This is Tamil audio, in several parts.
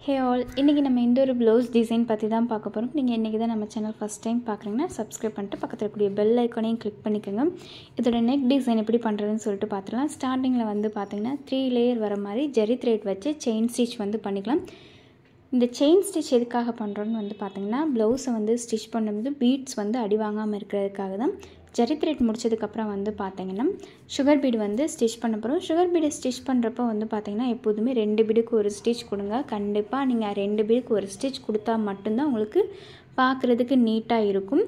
ஹே ஆல், இன்றைக்கி நம்ம இந்த ஒரு ப்ளவுஸ் டிசைன் பற்றி தான் பார்க்க போகிறோம். நீங்கள் இன்றைக்கி தான் நம்ம சேனல் ஃபஸ்ட் டைம் பார்க்குறீங்கன்னா சப்ஸ்கிரைப் பண்ணிட்டு பக்கத்தில் இருக்கக்கூடிய பெல் ஐக்கானையும் கிளிக் பண்ணிக்கோங்க. இதோட நெக் டிசைன் எப்படி பண்ணுறதுன்னு சொல்லிட்டு பார்த்துக்கலாம். ஸ்டார்டிங்கில் வந்து பார்த்திங்கன்னா 3 லேயர் வர மாதிரி ஜரி த்ரெட் வச்சு செயின் ஸ்டிச் வந்து பண்ணிக்கலாம். இந்த செயின் ஸ்டிச் எதுக்காக பண்ணுறோன்னு வந்து பார்த்திங்கன்னா ப்ளவுஸை வந்து ஸ்டிச் பண்ணும்போது பீட்ஸ் வந்து அடி வாங்காமல் இருக்கிறதுக்காக தான். ஜரி த்ரெட் முடிச்சதுக்கப்புறம் வந்து பார்த்திங்கன்னா சுகர் பீடு வந்து ஸ்டிச் பண்ண போகிறோம். சுகர் பீடு ஸ்டிச் பண்ணுறப்போ வந்து பார்த்திங்கன்னா எப்போதுமே 2 பீடுக்கு ஒரு ஸ்டிச் கொடுங்க. கண்டிப்பாக நீங்கள் 2 பீடுக்கு ஒரு ஸ்டிச் கொடுத்தா மட்டும்தான் உங்களுக்கு பார்க்குறதுக்கு நீட்டாக இருக்கும்.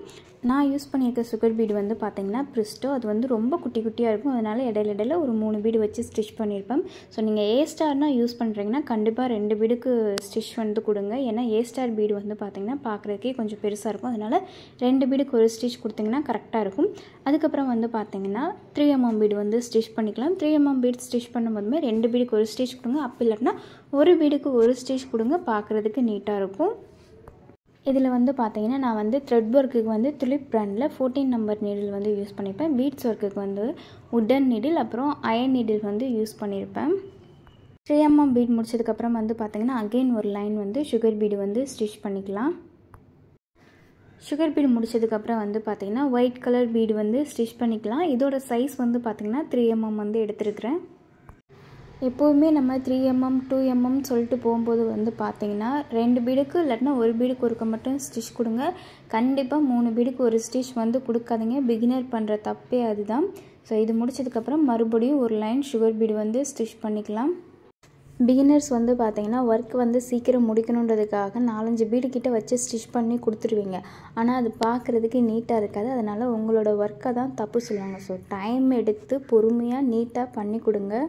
நான் யூஸ் பண்ணியிருக்க சுகர் பீடு வந்து பார்த்திங்கன்னா ப்ரிஸ்டோ, அது வந்து ரொம்ப குட்டி குட்டியாக இருக்கும். அதனால் இடையில ஒரு 3 பீடு வச்சு ஸ்டிச் பண்ணியிருப்பேன். ஸோ நீங்கள் ஏ ஸ்டார்னால் யூஸ் பண்ணுறீங்கன்னா கண்டிப்பாக 2 பீடுக்கு ஸ்டிச் வந்து கொடுங்க. ஏன்னா ஏ ஸ்டார் பீடு வந்து பார்த்திங்கன்னா பார்க்குறதுக்கே கொஞ்சம் பெருசாக இருக்கும். அதனால் 2 பீடுக்கு ஒரு ஸ்டிச் கொடுத்திங்கன்னா கரெக்டாக இருக்கும். அதுக்கப்புறம் வந்து பார்த்திங்கன்னா 3mm பீடு வந்து ஸ்டிச் பண்ணிக்கலாம். 3mm பீடு ஸ்டிச் பண்ணும்போதுமே 2 பீடுக்கு ஒரு ஸ்டிச் கொடுங்க. அப்படி இல்லைன்னா ஒரு பீடுக்கு ஒரு ஸ்டிச் கொடுங்க, பார்க்குறதுக்கு நீட்டாக இருக்கும். இதில் வந்து பார்த்திங்கன்னா நான் வந்து த்ரெட் ஒர்க்குக்கு வந்து துலிப் பிராண்டில் 14 நம்பர் நீடில் வந்து யூஸ் பண்ணியிருப்பேன். பீட்ஸ் ஒர்க்குக்கு வந்து உட்டன் நீடில் அப்புறம் அயன் நீடில் வந்து யூஸ் பண்ணியிருப்பேன். 3mm பீட் முடிச்சதுக்கப்புறம் வந்து பார்த்திங்கன்னா அகெயின் ஒரு லைன் வந்து சுகர் பீடு வந்து ஸ்டிச் பண்ணிக்கலாம். சுகர் பீடு முடிச்சதுக்கப்புறம் வந்து பார்த்திங்கன்னா ஒயிட் கலர் பீடு வந்து ஸ்டிச் பண்ணிக்கலாம். இதோட சைஸ் வந்து பார்த்திங்கன்னா 3mm வந்து எடுத்துருக்கிறேன். எப்போவுமே நம்ம 3mm 2mm சொல்லிட்டு போகும்போது வந்து பார்த்திங்கன்னா 2 பீடுக்கு இல்லாட்டினா ஒரு பீடுக்கு ஒருக்க மட்டும் ஸ்டிச் கொடுங்க. கண்டிப்பாக 3 பீடுக்கு ஒரு ஸ்டிச் வந்து கொடுக்காதீங்க. பிகினர் பண்ணுற தப்பே அதுதான். ஸோ இது முடிச்சதுக்கப்புறம் மறுபடியும் ஒரு லைன் சுகர் பீடு வந்து ஸ்டிச் பண்ணிக்கலாம். பிகினர்ஸ் வந்து பார்த்திங்கன்னா ஒர்க் வந்து சீக்கிரம் முடிக்கணுன்றதுக்காக 4-5 பீடு கிட்ட வச்சு ஸ்டிச் பண்ணி கொடுத்துருவீங்க. ஆனால் அது பார்க்குறதுக்கு நீட்டாக இருக்காது. அதனால் உங்களோட ஒர்க்கை தான் தப்பு சொல்லுவாங்க. ஸோ டைம் எடுத்து பொறுமையாக நீட்டாக பண்ணி கொடுங்க.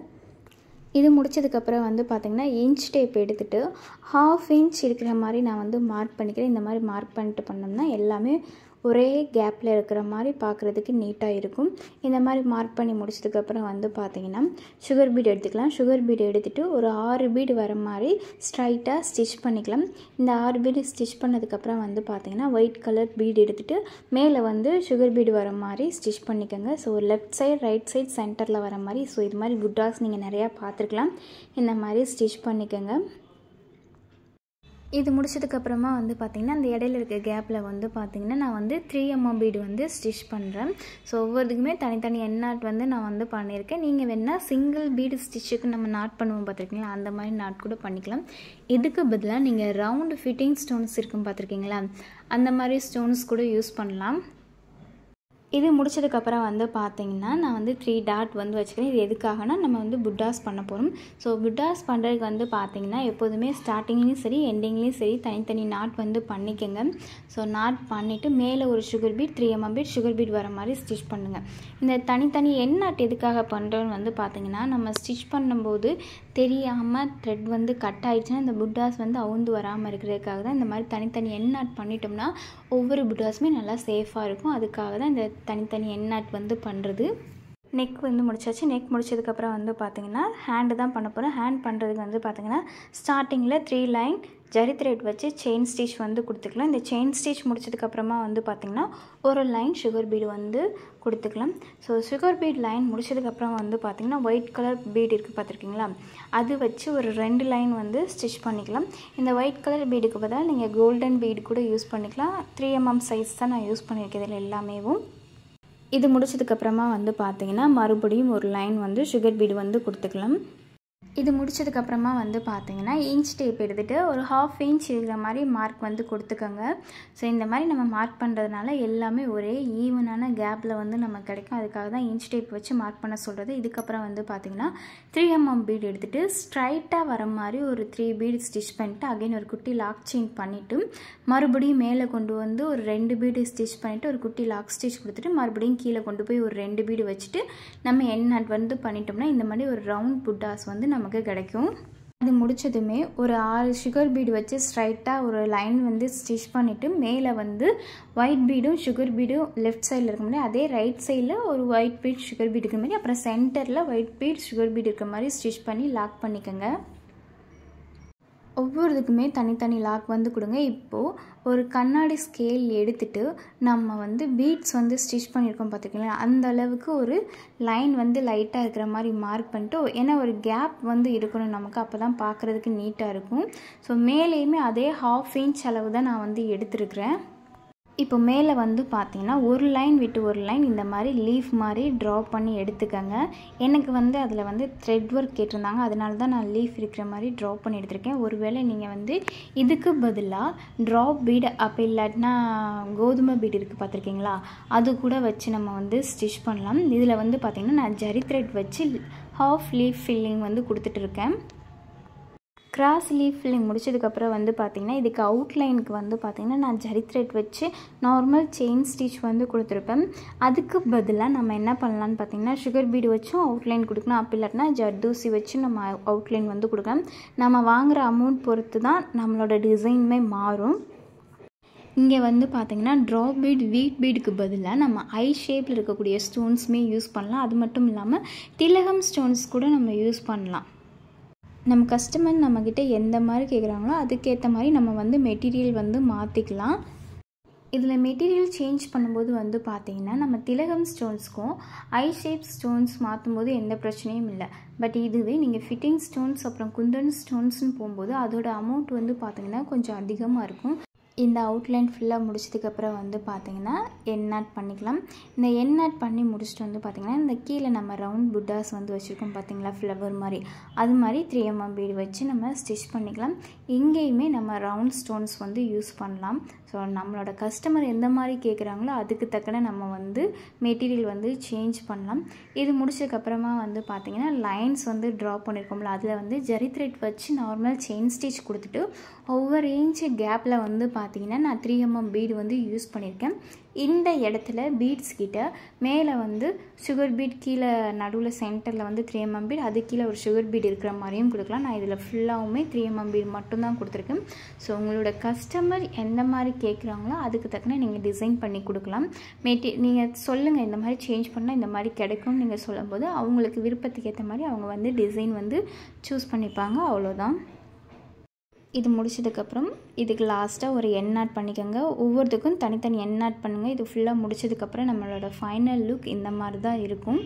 இது முடிச்சதுக்கப்புறம் வந்து பார்த்திங்கன்னா இன்ச் டேப் எடுத்துகிட்டு 1/2 இன்ச் இருக்கிற மாதிரி நான் வந்து மார்க் பண்ணிக்கிறேன். இந்த மாதிரி மார்க் பண்ணிட்டு பண்ணோம்னா எல்லாமே ஒரே கேப்பில் இருக்கிற மாதிரி பார்க்குறதுக்கு நீட்டாக இருக்கும். இந்த மாதிரி மார்க் பண்ணி முடிச்சதுக்கப்புறம் வந்து பார்த்திங்கன்னா சுகர் பீடு எடுத்துக்கலாம். சுகர் பீடு எடுத்துகிட்டு ஒரு 6 பீடு வர மாதிரி ஸ்ட்ரைட்டாக ஸ்டிச் பண்ணிக்கலாம். இந்த 6 பீடு ஸ்டிச் பண்ணதுக்கப்புறம் வந்து பார்த்திங்கன்னா ஒயிட் கலர் பீடு எடுத்துகிட்டு மேலே வந்து சுகர் பீடு வர மாதிரி ஸ்டிச் பண்ணிக்கோங்க. So left side right side சென்டரில் வர மாதிரி. ஸோ இது மாதிரி புட்டாஸ் நீங்கள் நிறையா பார்த்துருக்கலாம். இந்த மாதிரி ஸ்டிச் பண்ணிக்கோங்க. இது முடிச்சதுக்கப்புறமா வந்து பார்த்திங்கன்னா அந்த இடையில இருக்க கேப்பில் வந்து பார்த்திங்கன்னா நான் வந்து 3mm பீடு வந்து ஸ்டிச் பண்ணுறேன். ஸோ ஒவ்வொருத்துக்குமே தனித்தனி எண்ணாட் வந்து நான் வந்து பண்ணியிருக்கேன். நீங்கள் வேணால் சிங்கிள் பீடு ஸ்டிச்சுக்கு நம்ம நாட் பண்ணுவோம் பார்த்துருக்கீங்களா, அந்த மாதிரி நாட் கூட பண்ணிக்கலாம். இதுக்கு பதிலாக நீங்கள் ரவுண்டு ஃபிட்டிங் ஸ்டோன்ஸ் இருக்கும் பார்த்துருக்கீங்களா, அந்த மாதிரி ஸ்டோன்ஸ் கூட யூஸ் பண்ணலாம். இது முடிச்சதுக்கப்புறம் வந்து பார்த்திங்கன்னா நான் வந்து 3 டாட் வந்து வச்சுக்கிறேன். இது எதுக்காகனா நம்ம வந்து புட்டாஸ் பண்ண போகிறோம். ஸோ புட்டாஸ் பண்ணுறதுக்கு வந்து பார்த்திங்கன்னா எப்போதுமே ஸ்டார்டிங்லேயும் சரி எண்டிங்லேயும் சரி தனித்தனி நாட் வந்து பண்ணிக்கோங்க. ஸோ நாட் பண்ணிவிட்டு மேலே ஒரு sugar beat 3mm beat sugar beat வர மாதிரி ஸ்டிச் பண்ணுங்கள். இந்த தனித்தனி எண் நாட் எதுக்காக பண்ணுறோன்னு வந்து பார்த்திங்கன்னா நம்ம ஸ்டிச் பண்ணும்போது தெரியாமல் த்ரெட் வந்து கட் ஆகிடுச்சுன்னா இந்த புட்டாஸ் வந்து அவுந்து வராமல் இருக்கிறதுக்காக தான் இந்த மாதிரி தனித்தனி எண் நாட் பண்ணிட்டோம்னா ஒவ்வொரு புட்டாஸுமே நல்லா சேஃபாக இருக்கும். அதுக்காக தான் இந்த தனித்தனி எண் நாட் வந்து பண்ணுறது. நெக் வந்து முடிச்சாச்சு. நெக் முடிச்சதுக்கப்புறம் வந்து பார்த்திங்கன்னா ஹேண்டு தான் பண்ண போகிறேன். ஹேண்ட் பண்ணுறதுக்கு வந்து பார்த்திங்கன்னா ஸ்டார்டிங்கில் 3 லைன் ஜரி த்ரெட் வச்சு செயின் ஸ்டிச் வந்து கொடுத்துக்கலாம். இந்த செயின் ஸ்டிச் முடிச்சதுக்கப்புறமா வந்து பார்த்திங்கன்னா ஒரு லைன் சுகர் பீடு வந்து கொடுத்துக்கலாம். ஸோ சுகர் பீட் லைன் முடிச்சதுக்கப்புறம் வந்து பார்த்திங்கன்னா ஒயிட் கலர் பீடு இருக்குது பார்த்துருக்கீங்களா, அது வச்சு ஒரு 2 லைன் வந்து ஸ்டிச் பண்ணிக்கலாம். இந்த ஒயிட் கலர் பீடுக்கு பதிலாக நீங்கள் கோல்டன் பீடு கூட யூஸ் பண்ணிக்கலாம். 3mm சைஸ் தான் நான் யூஸ் பண்ணியிருக்கேன் இதில் எல்லாமேவும். இது முடிச்சதுக்கப்புறமா வந்து பார்த்திங்கன்னா மறுபடியும் ஒரு லைன் வந்து சுகர் பீடு வந்து கொடுத்துக்கலாம். இது முடிச்சதுக்கப்புறமா வந்து பார்த்திங்கன்னா இன்ச் டேப் எடுத்துகிட்டு ஒரு 1/2 இன்ச் இருக்கிற மாதிரி மார்க் வந்து கொடுத்துக்கோங்க. ஸோ இந்த மாதிரி நம்ம மார்க் பண்ணுறதுனால எல்லாமே ஒரே ஈவனான கேப்பில் வந்து நம்ம கிடைக்கும். அதுக்காக தான் இன்ச் டேப் வச்சு மார்க் பண்ண சொல்கிறது. இதுக்கப்புறம் வந்து பார்த்திங்கன்னா 3mm பீடு எடுத்துகிட்டு ஸ்ட்ரைட்டாக வர மாதிரி ஒரு 3 பீடு ஸ்டிச் பண்ணிவிட்டு அகைன் ஒரு குட்டி லாக் செயின் பண்ணிவிட்டு மறுபடியும் மேலே கொண்டு வந்து ஒரு 2 பீடு ஸ்டிச் பண்ணிவிட்டு ஒரு குட்டி லாக் ஸ்டிச் கொடுத்துட்டு மறுபடியும் கீழே கொண்டு போய் ஒரு 2 பீடு வச்சுட்டு நம்ம எண் நாட் வந்து பண்ணிட்டோம்னா இந்த மாதிரி ஒரு ரவுண்ட் புட்டாஸ் வந்து நமக்கு கிடைக்கும். அது முடிச்சதுமே ஒரு 6 சுகர் பீடு வச்சு ஸ்ட்ரைட்டாக ஒரு லைன் வந்து ஸ்டிச் பண்ணிவிட்டு மேலே வந்து ஒயிட் பீடும் சுகர் பீடும் லெஃப்ட் சைடில் இருக்க மாதிரி அதே ரைட் சைடில் ஒரு ஒயிட் பீட் சுகர் பீடு இருக்கிற மாதிரி அப்புறம் சென்டரில் ஒயிட் பீட் சுகர் பீடு இருக்கிற மாதிரி ஸ்டிச் பண்ணி லாக் பண்ணிக்கோங்க. ஒவ்வொருத்துக்குமே தனித்தனி லாக் வந்து கொடுங்க. இப்போது ஒரு கண்ணாடி ஸ்கேல் எடுத்துகிட்டு நம்ம வந்து பீட்ஸ் வந்து ஸ்டிச் பண்ணியிருக்கோம் பார்த்துருக்கீங்களா, அந்த அளவுக்கு ஒரு லைன் வந்து லைட்டாக இருக்கிற மாதிரி மார்க் பண்ணிட்டு, ஏன்னா ஒரு கேப் வந்து இருக்கணும் நமக்கு, அப்போ தான் பார்க்குறதுக்கு நீட்டாக இருக்கும். ஸோ மேலேயுமே அதே 1/2 இன்ச் அளவு தான் நான் வந்து எடுத்துருக்கிறேன். இப்போ மேலே வந்து பார்த்தீங்கன்னா ஒரு லைன் விட்டு ஒரு லைன் இந்த மாதிரி லீஃப் மாதிரி ட்ரா பண்ணி எடுத்துக்கோங்க. எனக்கு வந்து அதில் வந்து த்ரெட் ஒர்க் கேட்டிருந்தாங்க, அதனால தான் நான் லீஃப் இருக்கிற மாதிரி ட்ரா பண்ணி எடுத்திருக்கேன். ஒருவேளை நீங்கள் வந்து இதுக்கு பதிலாக ட்ராப் பீடு அப்படி இல்லாட்டினா கோதுமை பீடு இருக்குது பார்த்துருக்கீங்களா, அது கூட வச்சு நம்ம வந்து ஸ்டிச் பண்ணலாம். இதில் வந்து பார்த்திங்கன்னா நான் ஜரி த்ரெட் வச்சு 1/2 லீஃப் ஃபில்லிங் வந்து கொடுத்துட்டு இருக்கேன். கிராஸ் லீஃப் ஃபில்லிங் முடிச்சதுக்கப்புறம் வந்து பார்த்திங்கன்னா இதுக்கு அவுட்லைனுக்கு வந்து பார்த்திங்கன்னா நான் ஜரி த்ரெட் வச்சு நார்மல் செயின் ஸ்டிச் வந்து கொடுத்துருப்பேன். அதுக்கு பதிலாக நம்ம என்ன பண்ணலான்னு பார்த்திங்கன்னா சுகர் பீடு வச்சும் அவுட்லைன் கொடுக்கணும், அப்படி இல்லாட்டினா ஜர்தூசி வச்சு நம்ம அவுட்லைன் வந்து கொடுக்கலாம். நம்ம வாங்குகிற அமௌண்ட் பொறுத்து தான் நம்மளோட டிசைனுமே மாறும். இங்கே வந்து பார்த்திங்கன்னா ட்ராப் பீட் வீட் பீடுக்கு பதிலாக நம்ம ஐ ஷேப்பில் இருக்கக்கூடிய ஸ்டோன்ஸுமே யூஸ் பண்ணலாம். அது மட்டும் இல்லாமல் திலகம் ஸ்டோன்ஸ் கூட நம்ம யூஸ் பண்ணலாம். நம்ம கஸ்டமர் நம்மக்கிட்ட எந்த மாதிரி கேட்குறாங்களோ அதுக்கேற்ற மாதிரி நம்ம வந்து மெட்டீரியல் வந்து மாற்றிக்கலாம். இதில் மெட்டீரியல் சேஞ்ச் பண்ணும்போது வந்து பார்த்திங்கன்னா நம்ம திலகம் ஸ்டோன்ஸ்க்கும் ஐ ஷேப் ஸ்டோன்ஸ் மாற்றும்போது எந்த பிரச்சனையும் இல்லை. பட் இதுவே நீங்கள் ஃபிட்டிங் ஸ்டோன்ஸ் அப்புறம் குந்தன் ஸ்டோன்ஸ்னு போகும்போது அதோட அமௌண்ட் வந்து பார்த்திங்கன்னா கொஞ்சம் அதிகமாக இருக்கும். இந்த அவுட்லைன் ஃபுல்லாக முடிச்சதுக்கப்புறம் வந்து பார்த்திங்கன்னா என் ஆட் பண்ணிக்கலாம். இந்த என் ஆட் பண்ணி முடிச்சுட்டு வந்து பார்த்திங்கன்னா இந்த கீழே நம்ம ரவுண்ட் புட்டாஸ் வந்து வச்சுருக்கோம் பார்த்திங்களா, ஃப்ளவர் மாதிரி, அது மாதிரி 3mm பீடு வச்சு நம்ம ஸ்டிச் பண்ணிக்கலாம். இங்கேயுமே நம்ம ரவுண்ட் ஸ்டோன்ஸ் வந்து யூஸ் பண்ணலாம். ஸோ நம்மளோட கஸ்டமர் எந்த மாதிரி கேட்குறாங்களோ அதுக்கு தக்கன நம்ம வந்து மெட்டீரியல் வந்து சேஞ்ச் பண்ணலாம். இது முடிச்சதுக்கப்புறமா வந்து பார்த்திங்கன்னா லைன்ஸ் வந்து ட்ரா பண்ணியிருக்கோம்ல, அதில் வந்து ஜரி த்ரெட் வச்சு நார்மல் செயின் ஸ்டிச் கொடுத்துட்டு ஒவ்வொரு இன்ச்சு கேப்பில் வந்து பார்த்திங்கன்னா நான் 3mm பீடு வந்து யூஸ் பண்ணியிருக்கேன். இந்த இடத்துல பீட்ஸ் கிட்ட மேலே வந்து சுகர் பீட், கீழே நடுவில் சென்டரில் வந்து 3mm பீட், அது கீழே ஒரு சுகர் பீட் இருக்கிற மாதிரியும் கொடுக்கலாம். நான் இதில் ஃபுல்லாகவுமே 3mm பீட் மட்டும்தான் கொடுத்துருக்கேன். ஸோ உங்களோட கஸ்டமர் எந்த மாதிரி கேட்குறாங்களோ அதுக்கு தக்கன நீங்கள் டிசைன் பண்ணி கொடுக்கலாம். நீங்கள் சொல்லுங்கள் இந்த மாதிரி சேஞ்ச் பண்ணால் இந்த மாதிரி கிடைக்கும்னு நீங்கள் சொல்லும்போது அவங்களுக்கு விருப்பத்துக்கு ஏற்ற மாதிரி அவங்க வந்து டிசைன் வந்து சூஸ் பண்ணிப்பாங்க. அவ்வளோதான். இது முடிச்சதுக்கப்புறம் இதுக்கு லாஸ்ட்டாக ஒரு என் ஆட் பண்ணிக்கோங்க. ஒவ்வொருத்துக்கும் தனித்தனி என் ஆட் பண்ணுங்கள். இது ஃபுல்லாக முடிச்சதுக்கப்புறம் நம்மளோட ஃபைனல் லுக் இந்த மாதிரி தான் இருக்கும்.